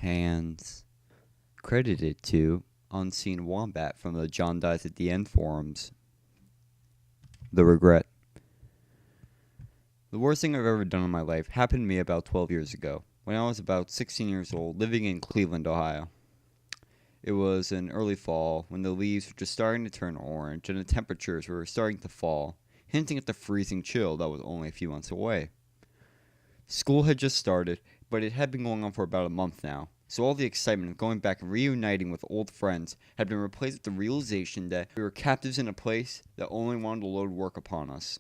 hands. Credited to Unseen Wombat from the John Dies at the End forums. The regret. The worst thing I've ever done in my life happened to me about 12 years ago, when I was about 16 years old, living in Cleveland, Ohio. It was in early fall, when the leaves were just starting to turn orange and the temperatures were starting to fall, hinting at the freezing chill that was only a few months away. School had just started, but it had been going on for about a month now, so all the excitement of going back and reuniting with old friends had been replaced with the realization that we were captives in a place that only wanted to load work upon us.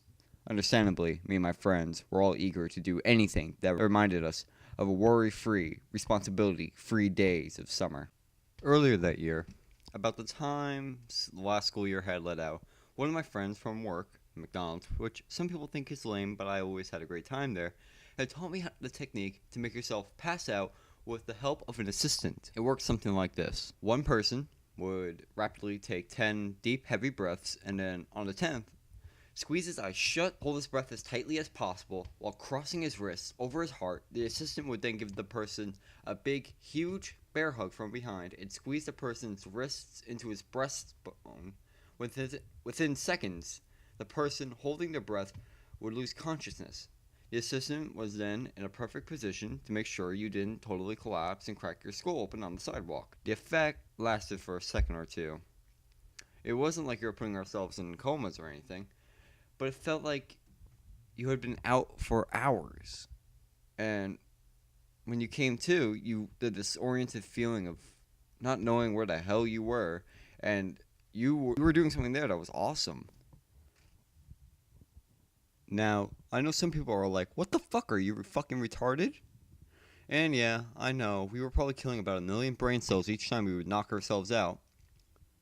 Understandably, me and my friends were all eager to do anything that reminded us of a worry-free, responsibility-free days of summer. Earlier that year, about the time the last school year had let out, one of my friends from work, McDonald's, which some people think is lame, but I always had a great time there, had taught me the technique to make yourself pass out with the help of an assistant. It worked something like this. One person would rapidly take 10 deep, heavy breaths, and then on the 10th, squeeze his eyes shut, hold his breath as tightly as possible, while crossing his wrists over his heart. The assistant would then give the person a big, huge bear hug from behind and squeeze the person's wrists into his breastbone. Within seconds, the person holding their breath would lose consciousness. The assistant was then in a perfect position to make sure you didn't totally collapse and crack your skull open on the sidewalk. The effect lasted for a second or two. It wasn't like you were putting ourselves in comas or anything, but it felt like you had been out for hours. And when you came to, you did this disoriented feeling of not knowing where the hell you were, and you were doing something there that was awesome. Now, I know some people are like, what the fuck, are you fucking retarded? And yeah, I know, we were probably killing about 1 million brain cells each time we would knock ourselves out.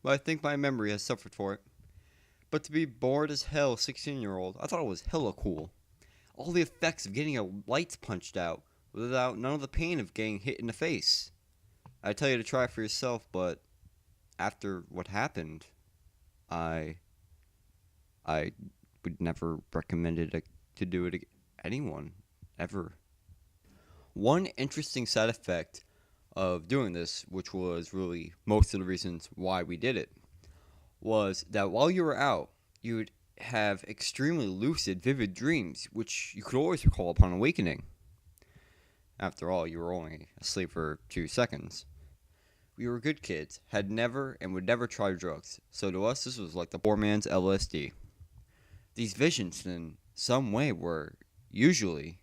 But I think my memory has suffered for it. But to be bored as hell 16-year-old, I thought it was hella cool. All the effects of getting your lights punched out, without none of the pain of getting hit in the face. I tell you to try it for yourself, but after what happened, I would never recommend it to do it to anyone, ever. One interesting side effect of doing this, which was really most of the reasons why we did it, was that while you were out, you would have extremely lucid, vivid dreams, which you could always recall upon awakening. After all, you were only asleep for 2 seconds. We were good kids, had never and would never try drugs, so to us this was like the poor man's LSD. These visions, in some way, were usually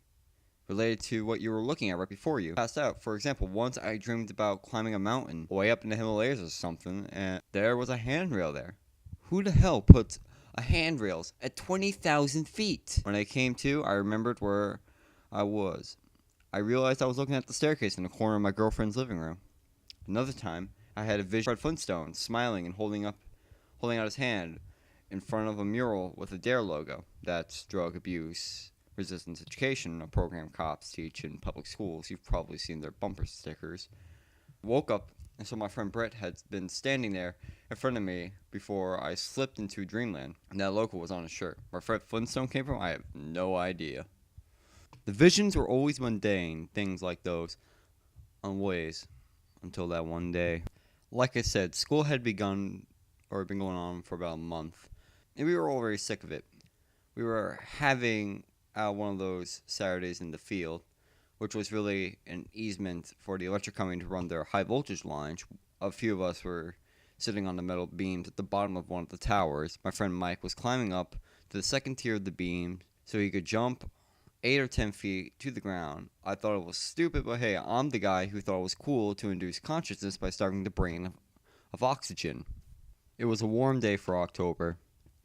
related to what you were looking at right before you passed out. For example, once I dreamed about climbing a mountain way up in the Himalayas or something, and there was a handrail there. Who the hell puts a handrails at 20,000 feet? When I came to, I remembered where I was. I realized I was looking at the staircase in the corner of my girlfriend's living room. Another time, I had a vision of Fred Flintstone smiling and holding out his hand in front of a mural with a DARE logo. That's Drug Abuse Resistance Education, a program cops teach in public schools. You've probably seen their bumper stickers. Woke up and saw my friend Brett had been standing there in front of me before I slipped into dreamland, and that logo was on his shirt. Where Fred Flintstone came from, I have no idea. The visions were always mundane, things like those, unways, until that one day. Like I said, school had been going on for about a month, and we were all very sick of it. We were having one of those Saturdays in the field, which was really an easement for the electric company to run their high voltage lines. A few of us were sitting on the metal beams at the bottom of one of the towers. My friend Mike was climbing up to the second tier of the beam so he could jump 8 or 10 feet to the ground. I thought it was stupid, but hey, I'm the guy who thought it was cool to induce consciousness by starving the brain of oxygen. It was a warm day for October,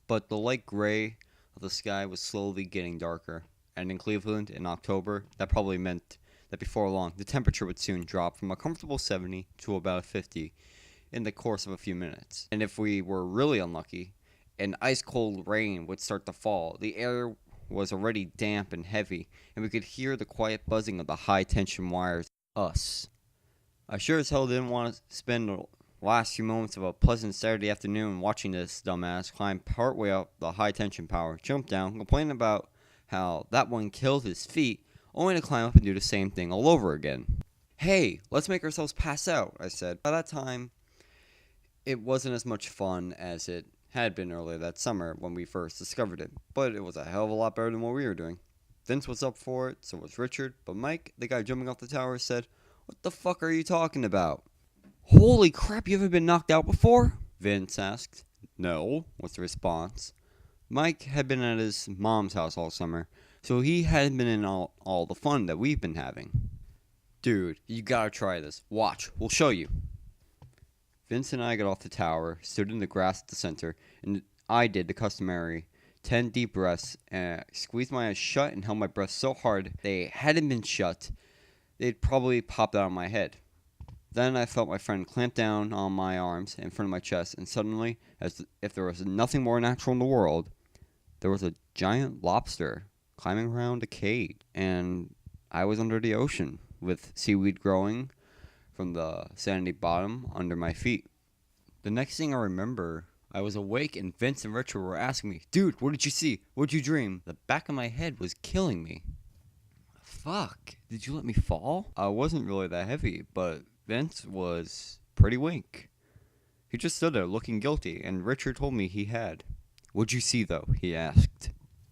but the light gray of the sky was slowly getting darker. And in Cleveland, in October, that probably meant that before long, the temperature would soon drop from a comfortable 70 to about a 50 in the course of a few minutes. And if we were really unlucky, an ice-cold rain would start to fall. The air was already damp and heavy, and we could hear the quiet buzzing of the high-tension wires. Us. I sure as hell didn't want to spend the last few moments of a pleasant Saturday afternoon watching this dumbass climb partway up the high-tension power, jump down, complaining about how that one killed his feet, only to climb up and do the same thing all over again. Hey, let's make ourselves pass out, I said. By that time, it wasn't as much fun as it had been earlier that summer when we first discovered it, but it was a hell of a lot better than what we were doing. Vince was up for it, so was Richard, but Mike, the guy jumping off the tower, said, "What the fuck are you talking about?" "Holy crap, you haven't been knocked out before?" Vince asked. "No," was the response. Mike had been at his mom's house all summer, so he hadn't been in all the fun that we've been having. "Dude, you gotta try this. Watch, we'll show you." Vince and I got off the tower, stood in the grass at the center, and I did the customary 10 deep breaths, and I squeezed my eyes shut and held my breath so hard they hadn't been shut, they'd probably popped out of my head. Then I felt my friend clamp down on my arms in front of my chest, and suddenly, as if there was nothing more natural in the world, there was a giant lobster climbing around a cage, and I was under the ocean, with seaweed growing from the sandy bottom under my feet. The next thing I remember, I was awake and Vince and Richard were asking me, "Dude, what did you see? What'd you dream?" The back of my head was killing me. Fuck, did you let me fall? I wasn't really that heavy, but Vince was pretty weak. He just stood there looking guilty, and Richard told me he had. "What'd you see, though?" he asked.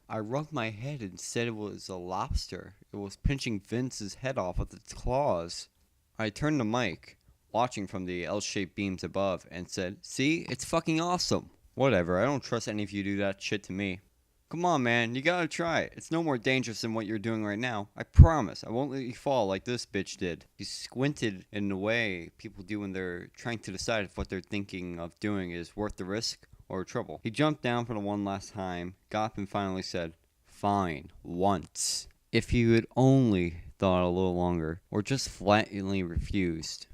I rubbed my head and said it was a lobster. It was pinching Vince's head off with its claws. I turned to Mike, watching from the L-shaped beams above, and said, "See, it's fucking awesome." "Whatever, I don't trust any of you do that shit to me." "Come on, man, you gotta try it. It's no more dangerous than what you're doing right now. I promise, I won't let you fall like this bitch did." He squinted in the way people do when they're trying to decide if what they're thinking of doing is worth the risk or trouble. He jumped down for the one last time, got up and finally said, "Fine, once." If he had only thought a little longer, or just flatly refused.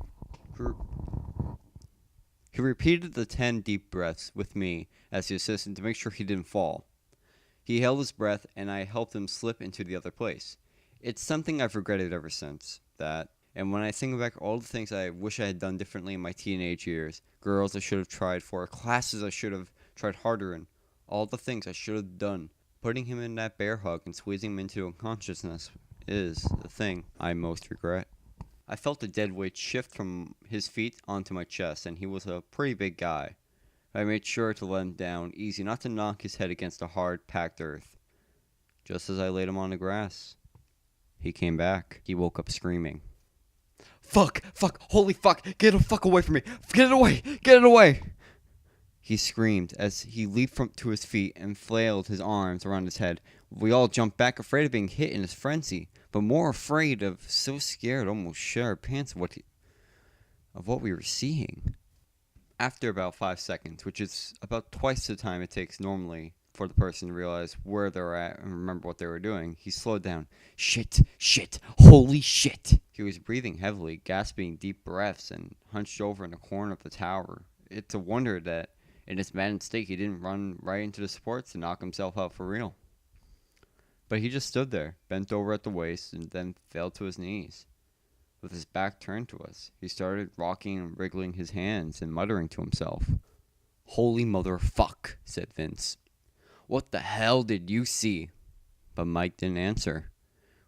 He repeated the 10 deep breaths with me as the assistant to make sure he didn't fall. He held his breath, and I helped him slip into the other place. It's something I've regretted ever since, that. And when I think back all the things I wish I had done differently in my teenage years, girls I should have tried for, classes I should have tried harder in, all the things I should have done, putting him in that bear hug and squeezing him into unconsciousness is the thing I most regret. I felt the dead weight shift from his feet onto my chest, and he was a pretty big guy. I made sure to let him down easy, not to knock his head against the hard, packed earth. Just as I laid him on the grass, he came back. He woke up screaming. "Fuck! Fuck! Holy fuck! Get the fuck away from me! Get it away! Get it away!" He screamed as he leaped to his feet and flailed his arms around his head. We all jumped back, afraid of being hit in his frenzy, but more afraid of, so scared, almost shit our pants of what we were seeing. After about 5 seconds, which is about twice the time it takes normally for the person to realize where they're at and remember what they were doing, he slowed down. "Shit, shit, holy shit." He was breathing heavily, gasping deep breaths, and hunched over in a corner of the tower. It's a wonder that in his maddened state he didn't run right into the supports and knock himself out for real. But he just stood there, bent over at the waist, and then fell to his knees. With his back turned to us, he started rocking and wriggling his hands and muttering to himself. "Holy motherfuck," said Vince. "What the hell did you see?" But Mike didn't answer.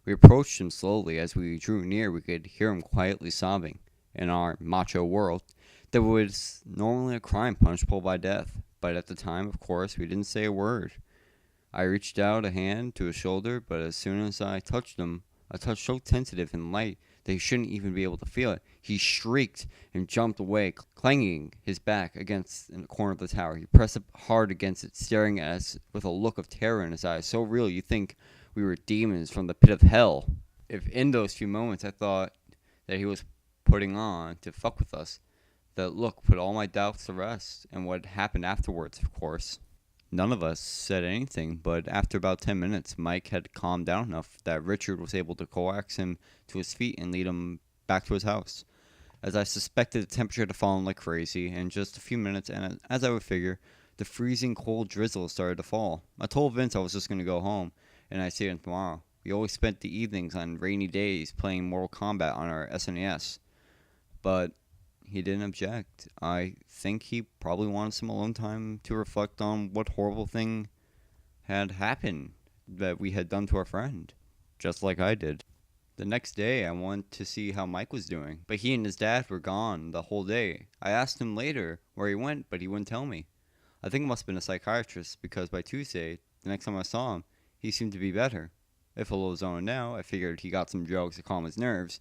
We approached him slowly. As we drew near, we could hear him quietly sobbing. In our macho world, that was normally a crime punishable by death. But at the time, of course, we didn't say a word. I reached out a hand to his shoulder, but as soon as I touched him, a touch so tentative and light that he shouldn't even be able to feel it, he shrieked and jumped away, clanging his back against the corner of the tower. He pressed up hard against it, staring at us with a look of terror in his eyes, so real you'd think we were demons from the pit of hell. If in those few moments I thought that he was putting on to fuck with us, that look put all my doubts to rest, and what happened afterwards, of course. None of us said anything, but after about 10 minutes, Mike had calmed down enough that Richard was able to coax him to his feet and lead him back to his house. As I suspected, the temperature had fallen like crazy. In just a few minutes, and as I would figure, the freezing cold drizzle started to fall. I told Vince I was just going to go home, and I'd see him tomorrow. We always spent the evenings on rainy days playing Mortal Kombat on our SNES. But he didn't object. I think he probably wanted some alone time to reflect on what horrible thing had happened that we had done to our friend, just like I did. The next day, I wanted to see how Mike was doing, but he and his dad were gone the whole day. I asked him later where he went, but he wouldn't tell me. I think it must have been a psychiatrist because by Tuesday, the next time I saw him, he seemed to be better. If a little zoned now, I figured he got some drugs to calm his nerves,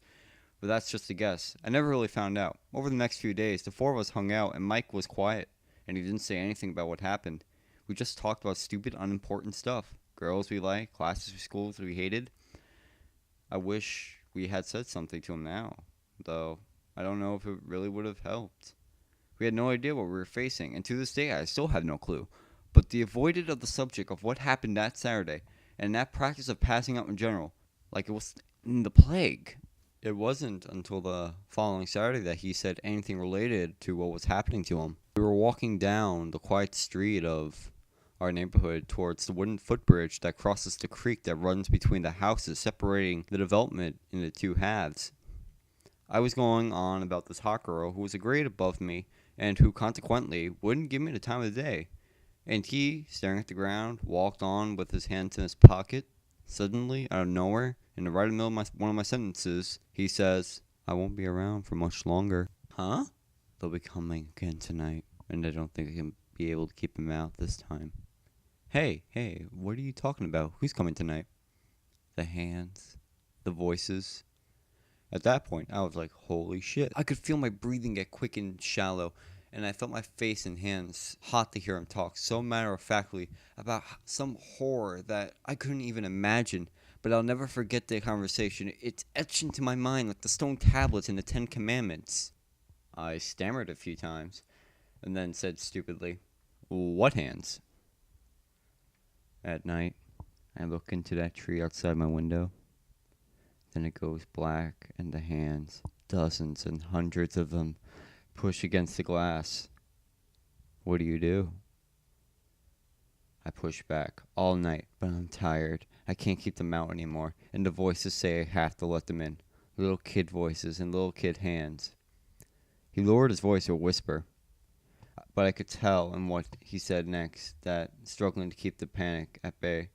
but that's just a guess. I never really found out. Over the next few days, the four of us hung out and Mike was quiet, and he didn't say anything about what happened. We just talked about stupid, unimportant stuff. Girls we liked, classes, schools we hated. I wish we had said something to him now, though I don't know if it really would have helped. We had no idea what we were facing, and to this day I still have no clue. But the avoided of the subject of what happened that Saturday, and that practice of passing out in general, like it was in the plague. It wasn't until the following Saturday that he said anything related to what was happening to him. We were walking down the quiet street of our neighborhood towards the wooden footbridge that crosses the creek that runs between the houses, separating the development into two halves. I was going on about this hot girl who was a grade above me and who consequently wouldn't give me the time of the day. And he, staring at the ground, walked on with his hands in his pocket. Suddenly, out of nowhere, in the right in the middle of one of my sentences, he says, "I won't be around for much longer." Huh? They'll be coming again tonight, and I don't think I can be able to keep him out this time. Hey, what are you talking about? Who's coming tonight? The hands, the voices. At that point, I was like, holy shit. I could feel my breathing get quick and shallow, and I felt my face and hands hot to hear him talk so matter-of-factly about some horror that I couldn't even imagine. But I'll never forget the conversation. It's etched into my mind like the stone tablets in the Ten Commandments. I stammered a few times, and then said stupidly, "What hands?" At night, I look into that tree outside my window. Then it goes black, and the hands, dozens and hundreds of them, push against the glass. What do? I push back all night, but I'm tired. I can't keep them out anymore, and the voices say I have to let them in. Little kid voices and little kid hands. He lowered his voice to a whisper, but I could tell in what he said next that, struggling to keep the panic at bay,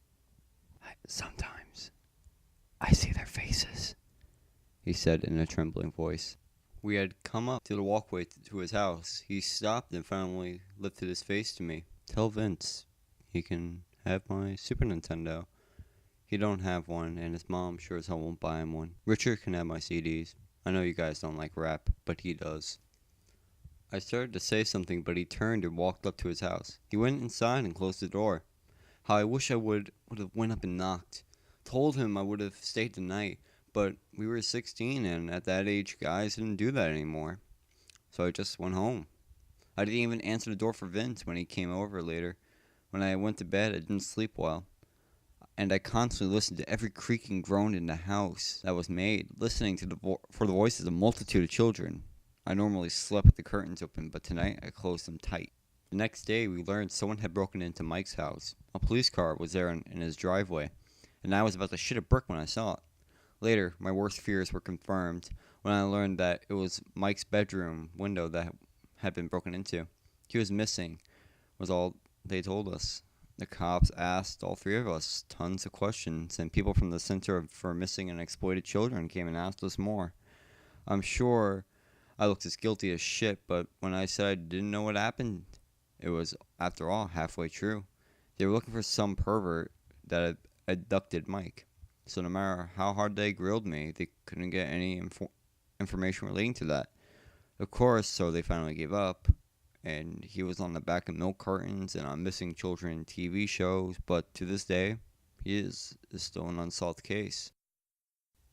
"Sometimes I see their faces," he said in a trembling voice. We had come up to the walkway to his house. He stopped and finally lifted his face to me. "Tell Vince he can have my Super Nintendo. He don't have one, and his mom sure as hell won't buy him one. Richard can have my CDs. I know you guys don't like rap, but he does." I started to say something, but he turned and walked up to his house. He went inside and closed the door. How I wish I would have went up and knocked. Told him I would have stayed the night, but we were 16, and at that age, guys didn't do that anymore. So I just went home. I didn't even answer the door for Vince when he came over later. When I went to bed, I didn't sleep well, and I constantly listened to every creaking groan in the house that was made, listening to for the voices of a multitude of children. I normally slept with the curtains open, but tonight I closed them tight. The next day, we learned someone had broken into Mike's house. A police car was there in his driveway, and I was about to shit a brick when I saw it. Later, my worst fears were confirmed when I learned that it was Mike's bedroom window that had been broken into. He was missing, was all they told us. The cops asked all three of us tons of questions, and people from the Center for Missing and Exploited Children came and asked us more. I'm sure I looked as guilty as shit, but when I said I didn't know what happened, it was, after all, halfway true. They were looking for some pervert that had abducted Mike. So no matter how hard they grilled me, they couldn't get any information relating to that. Of course, so they finally gave up, and he was on the back of milk cartons and on missing children TV shows, but to this day, he is still an unsolved case.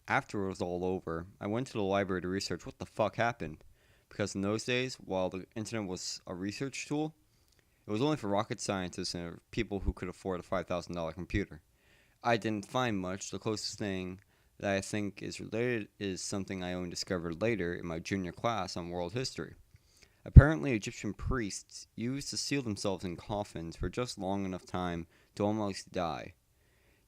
After it was all over, I went to the library to research what the fuck happened, because in those days, while the internet was a research tool, it was only for rocket scientists and people who could afford a $5,000 computer. I didn't find much. The closest thing that I think is related is something I only discovered later in my junior class on world history. Apparently, Egyptian priests used to seal themselves in coffins for just long enough time to almost die.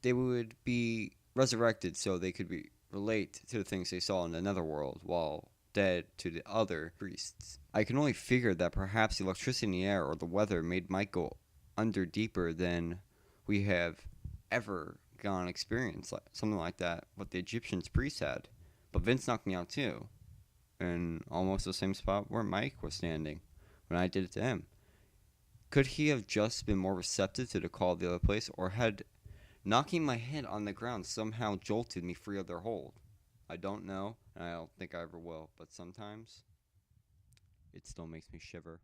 They would be resurrected so they could relate to the things they saw in the netherworld, while dead to the other priests. I can only figure that perhaps the electricity in the air or the weather made Mike go under deeper than we have ever bygone experience, like something like that, what the Egyptians priests had. But Vince knocked me out too, in almost the same spot where Mike was standing when I did it to him. Could he have just been more receptive to the call of the other place, or had knocking my head on the ground somehow jolted me free of their hold? I don't know, and I don't think I ever will, but sometimes it still makes me shiver.